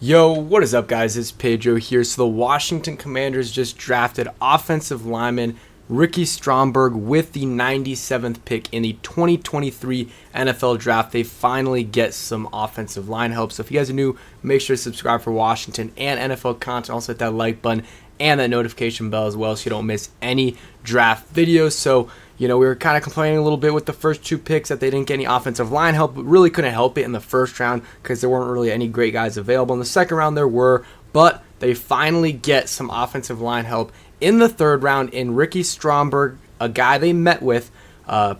Yo, what is up, guys? It's Pedro here. So the Washington Commanders just drafted offensive lineman Ricky Stromberg with the 97th pick in the 2023 NFL Draft. They finally get some offensive line help. So if you guys are new, make sure to subscribe for Washington and NFL content. Also hit that like button and that notification bell as well so you don't miss any draft videos. So, we were kind of complaining a little bit with the first two picks that they didn't get any offensive line help, but really couldn't help it in the first round because there weren't really any great guys available. In the second round, there were, but they finally get some offensive line help in the third round in Ricky Stromberg, a guy they met with,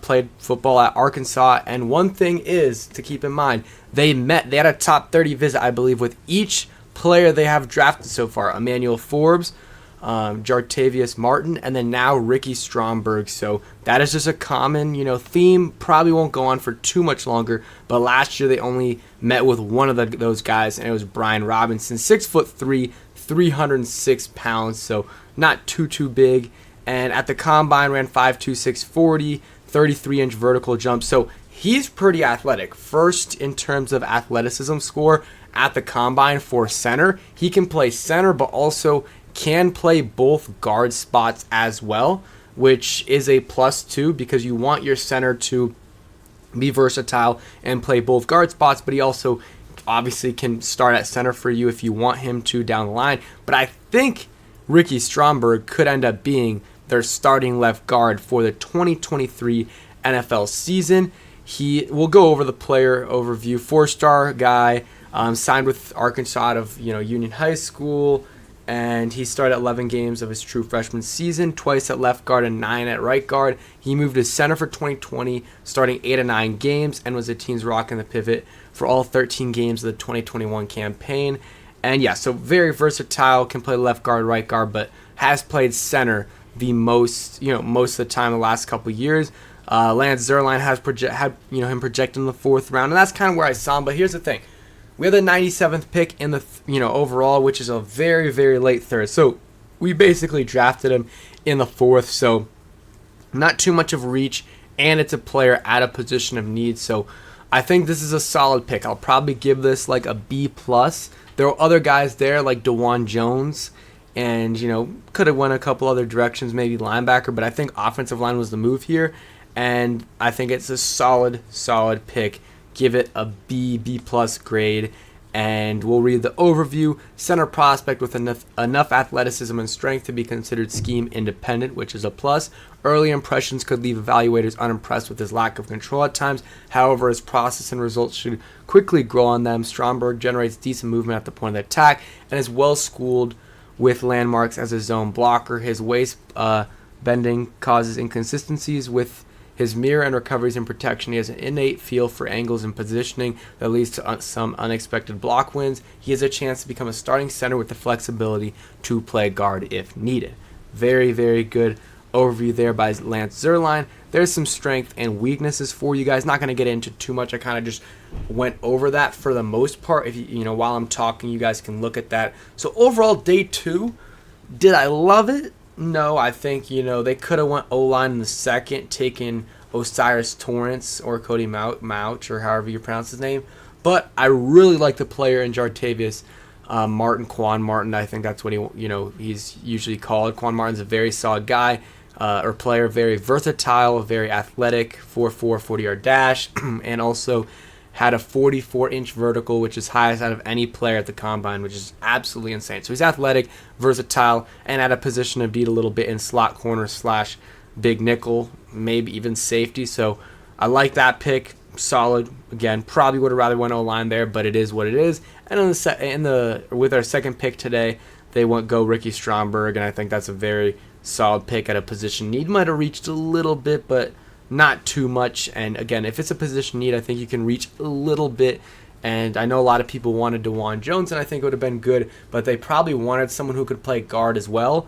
played football at Arkansas. And one thing is to keep in mind, they had a top 30 visit, I believe, with each player they have drafted so far. Emmanuel Forbes, Jartavius Martin, and then now Ricky Stromberg. So that is just a common, theme. Probably won't go on for too much longer. But last year they only met with one of those guys, and it was Brian Robinson, 6'3", 306 pounds. So not too big. And at the combine ran 5'2", 640, 33-inch vertical jump. So he's pretty athletic. First in terms of athleticism score at the combine for center. He can play center, but also can play both guard spots as well, which is a plus too, because you want your center to be versatile and play both guard spots, but he also obviously can start at center for you if you want him to down the line. But I think Ricky Stromberg could end up being their starting left guard for the 2023 NFL season. We'll go over the player overview. 4-star guy, signed with Arkansas out of Union High School. And he started 11 games of his true freshman season, twice at left guard and 9 at right guard. He moved to center for 2020, starting 8 of 9 games, and was the team's rock in the pivot for all 13 games of the 2021 campaign. And yeah, so very versatile, can play left guard, right guard, but has played center the most of the time the last couple years. Lance Zierlein had him projected in the 4th round, and that's kind of where I saw him. But here's the thing. We have the 97th pick in the overall, which is a very, very late third. So we basically drafted him in the 4th. So not too much of a reach, and it's a player at a position of need. So I think this is a solid pick. I'll probably give this like a B+. There are other guys there like DeJuan Jones, and could have went a couple other directions, maybe linebacker. But I think offensive line was the move here, and I think it's a solid pick. Give it a B+ grade, and we'll read the overview. Center prospect with enough athleticism and strength to be considered scheme independent, which is a plus. Early impressions could leave evaluators unimpressed with his lack of control at times. However, his process and results should quickly grow on them. Stromberg generates decent movement at the point of the attack and is well schooled with landmarks as a zone blocker. His waist bending causes inconsistencies with his mirror and recoveries and protection. He has an innate feel for angles and positioning that leads to some unexpected block wins. He has a chance to become a starting center with the flexibility to play guard if needed. Very, very good overview there by Lance Zierlein. There's some strength and weaknesses for you guys. Not going to get into too much. I kind of just went over that for the most part. If while I'm talking, you guys can look at that. So overall, day 2, did I love it? No, I think, they could have went O-line in the second, taken Osiris Torrance or Cody Mouch, or however you pronounce his name. But I really like the player in Jartavius Quan Martin. I think that's what he's usually called. Quan Martin's a very solid guy or player, very versatile, very athletic, 4.4 40-yard dash, and also had a 44-inch vertical, which is highest out of any player at the combine, which is absolutely insane. So he's athletic, versatile, and at a position of need a little bit in slot corner / big nickel, maybe even safety. So I like that pick. Solid. Again, probably would have rather went O-line there, but it is what it is. And with our second pick today, they go Ricky Stromberg, and I think that's a very solid pick at a position need. Might have reached a little bit, but not too much. And again, if it's a position need, I think you can reach a little bit. And I know a lot of people wanted DeJuan Jones, and I think it would have been good, but they probably wanted someone who could play guard as well.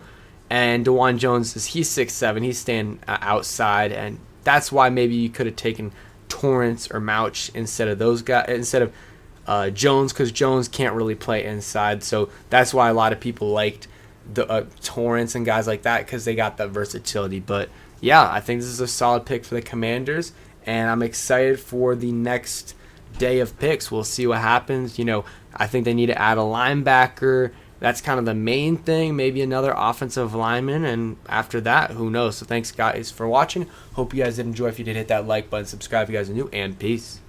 And DeJuan Jones, he's 6'7", he's staying outside, and that's why maybe you could have taken Torrance or Mouch instead of those guys, instead of Jones, because Jones can't really play inside. So that's why a lot of people liked the Torrance and guys like that, because they got that versatility. But yeah, I think this is a solid pick for the Commanders, and I'm excited for the next day of picks. We'll see what happens. I think they need to add a linebacker. That's kind of the main thing. Maybe another offensive lineman. And after that, who knows? So thanks, guys, for watching. Hope you guys did enjoy. If you did, hit that like button, subscribe if you guys are new, and peace.